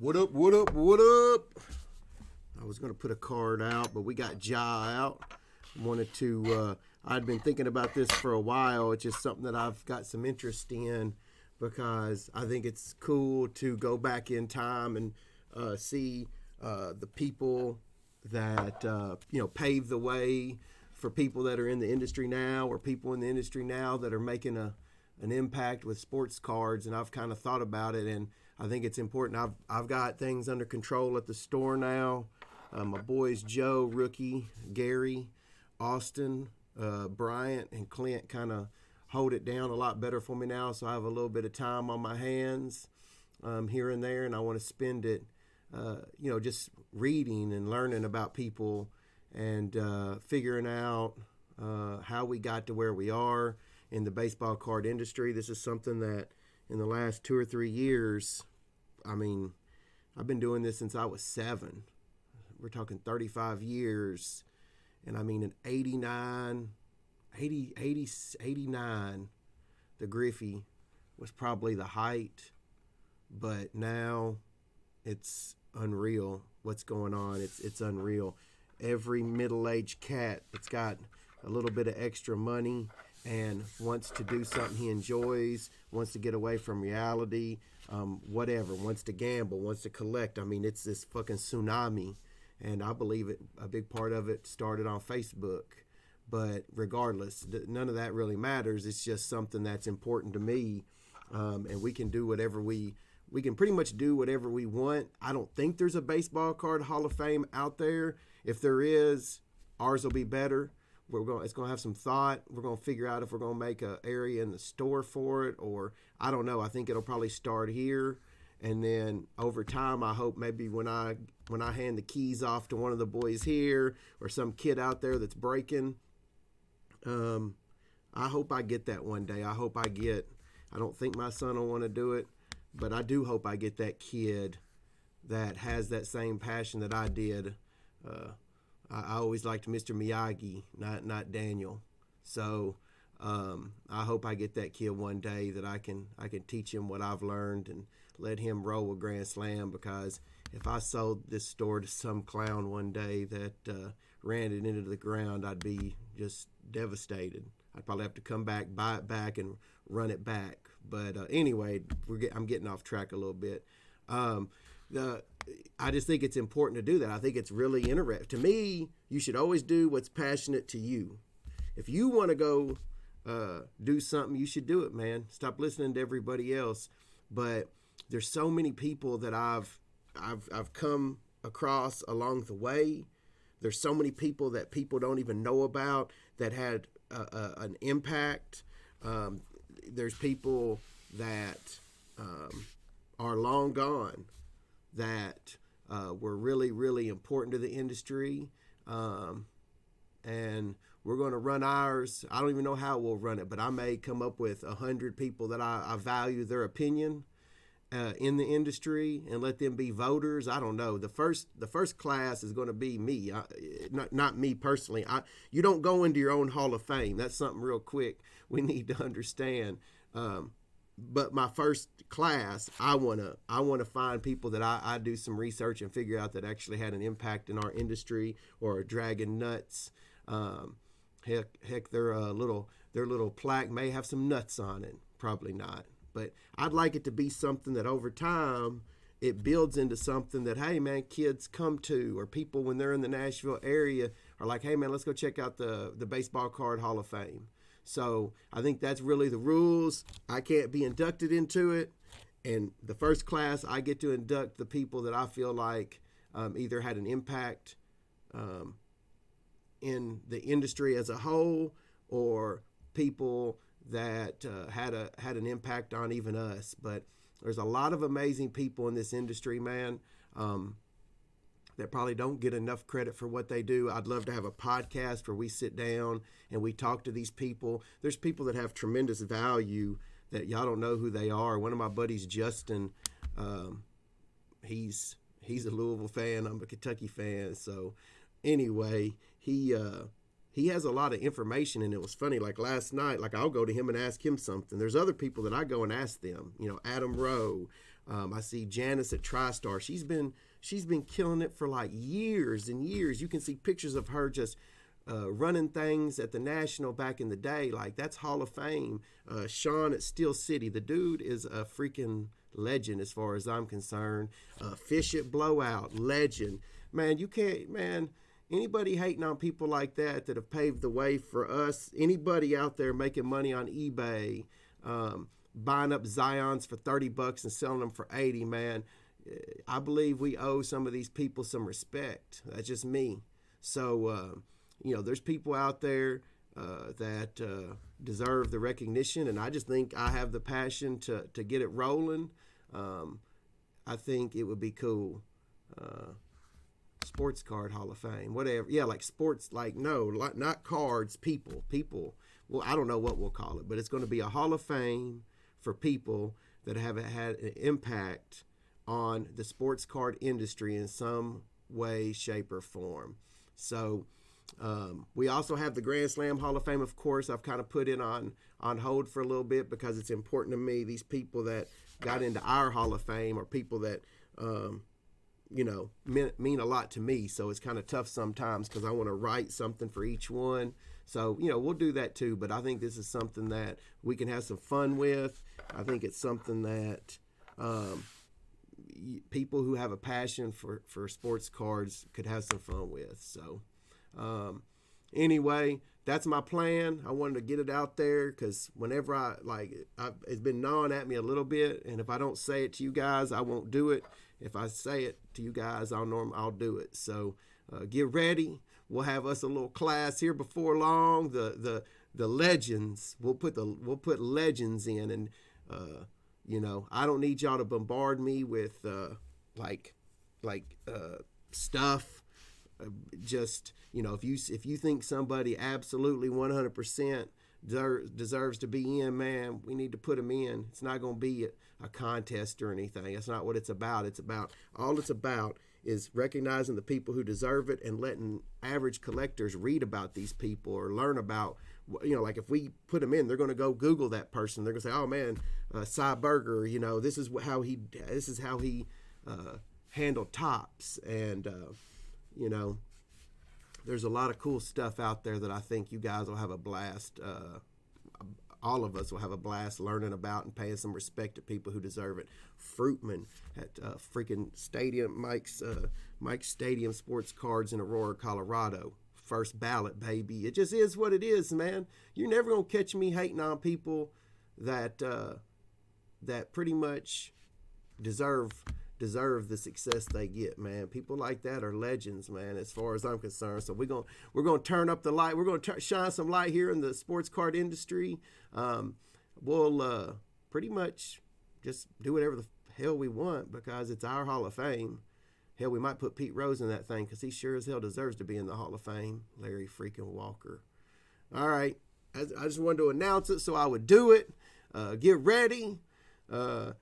What up, what up, what up? I was going to put a card out, but we got Ja out. I'd been thinking about this for a while. It's just something that I've got some interest in because I think it's cool to go back in time and see the people that, paved the way for people that are in the industry now, or people in the industry now that are making an impact with sports cards. And I've kind of thought about it, and I think it's important. I've got things under control at the store now. My boys Joe, Rookie, Gary, Austin, Bryant, and Clint kind of hold it down a lot better for me now, so I have a little bit of time on my hands here and there, and I want to spend it just reading and learning about people and figuring out how we got to where we are in the baseball card industry. This is something that in the last 2 or 3 years, I've been doing this since I was 7. We're talking 35 years. And in 89, the Griffey was probably the height. But now it's unreal what's going on. It's unreal. Every middle-aged cat that's got a little bit of extra money and wants to do something he enjoys, wants to get away from reality, whatever, wants to gamble, wants to collect. It's this fucking tsunami. And I believe a big part of it started on Facebook. But regardless, none of that really matters. It's just something that's important to me. And we can do whatever we can pretty much do whatever we want. I don't think there's a baseball card Hall of Fame out there. If there is, ours will be better. It's going to have some thought. We're going to figure out if we're going to make an area in the store for it, or I don't know. I think it'll probably start here. And then over time, I hope maybe when I hand the keys off to one of the boys here or some kid out there that's breaking, I hope I get that one day. I don't think my son will want to do it, but I do hope I get that kid that has that same passion that I did. I always liked Mr. Miyagi, not Daniel. So I hope I get that kid one day that I can teach him what I've learned and let him roll a grand slam, because if I sold this store to some clown one day that ran it into the ground, I'd be just devastated. I'd probably have to come back, buy it back, and run it back. But anyway, I'm getting off track a little bit. I just think it's important to do that. I think it's really interesting. To me, you should always do what's passionate to you. If you want to go do something, you should do it, man. Stop listening to everybody else. But there's so many people that I've come across along the way. There's so many people that people don't even know about that had an impact. There's people that are long gone that were really, really important to the industry. And we're going to run ours. I don't even know how we'll run it, but I may come up with 100 people that I value their opinion in the industry and let them be voters. I don't know. The first class is going to be me, not me personally. You don't go into your own Hall of Fame. That's something real quick we need to understand. But my first class, I wanna find people that I do some research and figure out that actually had an impact in our industry or are dragging nuts. Heck, their little plaque may have some nuts on it. Probably not. But I'd like it to be something that over time it builds into something that, hey man, kids come to, or people when they're in the Nashville area are like, hey man, let's go check out the Baseball Card Hall of Fame. So I think that's really the rules. I can't be inducted into it. And the first class, I get to induct the people that I feel like either had an impact in the industry as a whole, or people that had an impact on even us. But there's a lot of amazing people in this industry, man, that probably don't get enough credit for what they do. I'd love to have a podcast where we sit down and we talk to these people. There's people that have tremendous value that y'all don't know who they are. One of my buddies, Justin, he's a Louisville fan. I'm a Kentucky fan. So anyway, he has a lot of information, and it was funny. Like last night, I'll go to him and ask him something. There's other people that I go and ask them. Adam Rowe, I see Janice at TriStar. She's been killing it for like years and years. You can see pictures of her just running things at the National back in the day. Like, that's Hall of Fame. Sean at Steel City. The dude is a freaking legend as far as I'm concerned. Fish at Blowout, legend. Man, you can't, man, anybody hating on people like that have paved the way for us, anybody out there making money on eBay, buying up Zions for $30 and selling them for 80, man, I believe we owe some of these people some respect. That's just me. So, there's people out there that deserve the recognition, and I just think I have the passion to get it rolling. I think it would be cool. Sports Card Hall of Fame, whatever. Yeah, like sports, not cards, people. Well, I don't know what we'll call it, but it's going to be a Hall of Fame for people that have had an impact on the sports card industry in some way, shape, or form. So we also have the Grand Slam Hall of Fame, of course. I've kind of put it on hold for a little bit because it's important to me. These people that got into our Hall of Fame are people that mean a lot to me. So it's kind of tough sometimes because I want to write something for each one. So, we'll do that too. But I think this is something that we can have some fun with. I think it's something that people who have a passion for sports cards could have some fun with. So anyway, that's my plan. I wanted to get it out there because whenever it's been gnawing at me a little bit. And if I don't say it to you guys, I won't do it. If I say it to you guys, I'll do it. So get ready. We'll have us a little class here before long. The legends. We'll put legends in, and I don't need y'all to bombard me with stuff. Just if you think somebody absolutely 100% deserves to be in, man, we need to put them in. It's not going to be a contest or anything. That's not what it's about. All it's about is recognizing the people who deserve it and letting average collectors read about these people or learn about, like if we put them in, they're going to go Google that person. They're going to say, oh man, Cy Berger, this is how he handled tops. And, there's a lot of cool stuff out there that I think you guys will have a blast. All of us will have a blast learning about and paying some respect to people who deserve it. Fruitman at freaking Stadium, Mike's Stadium Sports Cards in Aurora, Colorado. First ballot, baby. It just is what it is, man. You're never gonna catch me hating on people that pretty much deserve the success they get, man. People like that are legends, man, as far as I'm concerned. So we're gonna turn up the light. We're gonna shine some light here in the sports card industry. We'll pretty much just do whatever the hell we want because it's our Hall of Fame. Hell, we might put Pete Rose in that thing because he sure as hell deserves to be in the Hall of Fame. Larry freaking Walker. All right, I just wanted to announce it so I would do it. Get ready.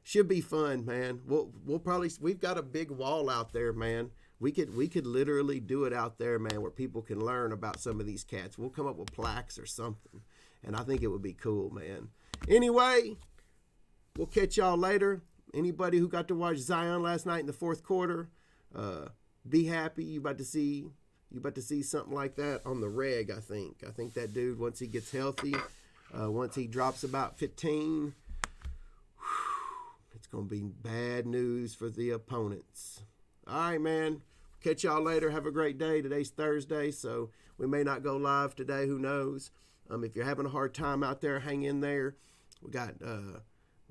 Should be fun, man. We've got a big wall out there, man. We could literally do it out there, man, where people can learn about some of these cats. We'll come up with plaques or something, and I think it would be cool, man. Anyway, we'll catch y'all later. Anybody who got to watch Zion last night in the fourth quarter, be happy. You about to see something like that on the reg. I think that dude, once he gets healthy, once he drops about 15. It's going to be bad news for the opponents. All right, man. Catch y'all later. Have a great day. Today's Thursday, so we may not go live today. Who knows? If you're having a hard time out there, hang in there.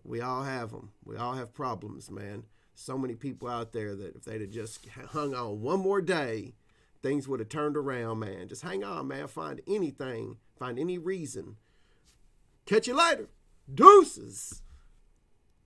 We all have them. We all have problems, man. So many people out there that if they'd have just hung on one more day, things would have turned around, man. Just hang on, man. Find anything. Find any reason. Catch you later. Deuces.